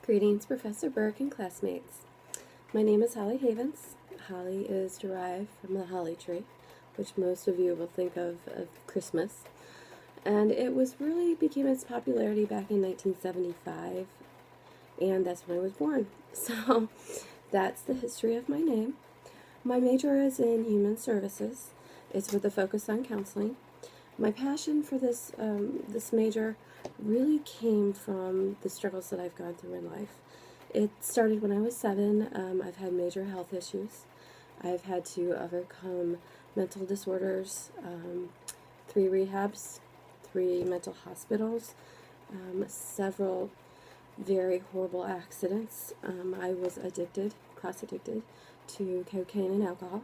Greetings, Professor Burke and classmates. My name is Holly Havens. Holly is derived from the holly tree, which most of you will think of Christmas. And it became its popularity back in 1975, and that's when I was born. So that's the history of my name. My major is in human services. It's with a focus on counseling. My passion for this major really came from the struggles that I've gone through in life. It started when I was 7. I've had major health issues. I've had to overcome mental disorders, 3 rehabs, 3 mental hospitals, several very horrible accidents. I was cross-addicted to cocaine and alcohol.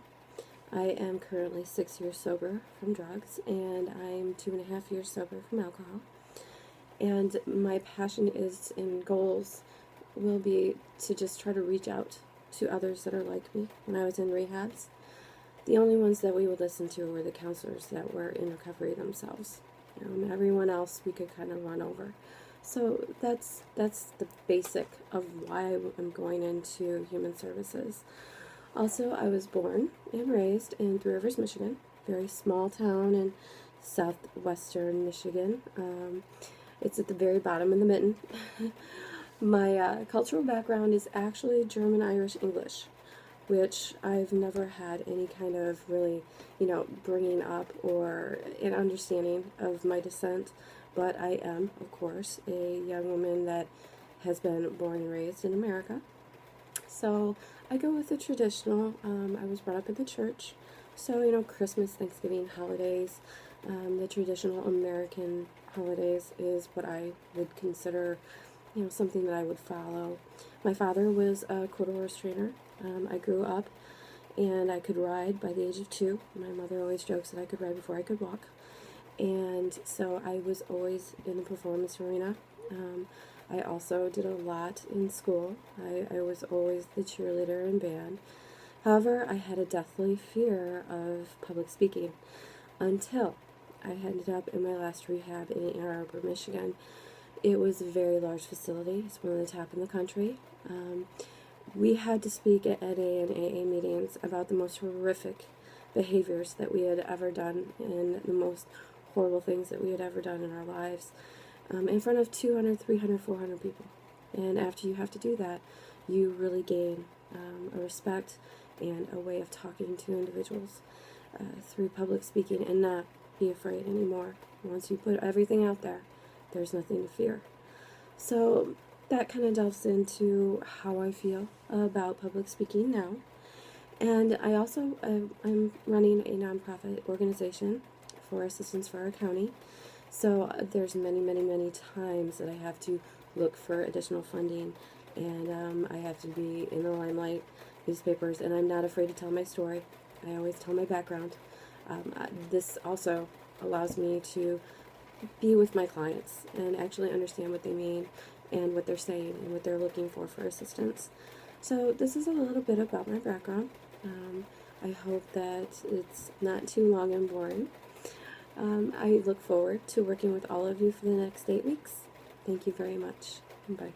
I am currently 6 years sober from drugs, and I'm 2.5 years sober from alcohol. And my passion and goals will be to just try to reach out to others that are like me. When I was in rehabs, the only ones that we would listen to were the counselors that were in recovery themselves. Everyone else we could kind of run over. So that's the basic of why I'm going into human services. Also, I was born and raised in Three Rivers, Michigan, very small town in southwestern Michigan. It's at the very bottom of the mitten. My cultural background is actually German, Irish, English, which I've never had any kind of really, bringing up or an understanding of my descent. But I am, of course, a young woman that has been born and raised in America. So I go with the traditional. I was brought up in the church, so Christmas, Thanksgiving, holidays, the traditional American holidays is what I would consider, something that I would follow. My father was a quarter horse trainer. I grew up and I could ride by the age of 2. My mother always jokes that I could ride before I could walk. And so I was always in the performance arena. I also did a lot in school. I was always the cheerleader in band. However, I had a deathly fear of public speaking until I ended up in my last rehab in Ann Arbor, Michigan. It was a very large facility. It's one of the top in the country. We had to speak at NA and AA meetings about the most horrific behaviors that we had ever done and the most horrible things that we had ever done in our lives. In front of 200, 300, 400 people. And after you have to do that, you really gain a respect and a way of talking to individuals through public speaking and not be afraid anymore. Once you put everything out there, there's nothing to fear. So that kind of delves into how I feel about public speaking now. And I also, I'm running a nonprofit organization for Assistance for Our County. So there's many times that I have to look for additional funding, and I have to be in the limelight, newspapers, and I'm not afraid to tell my story. I always tell my background. This also allows me to be with my clients and actually understand what they mean and what they're saying and what they're looking for assistance. So this is a little bit about my background. I hope that it's not too long and boring. I look forward to working with all of you for the next 8 weeks. Thank you very much. Bye.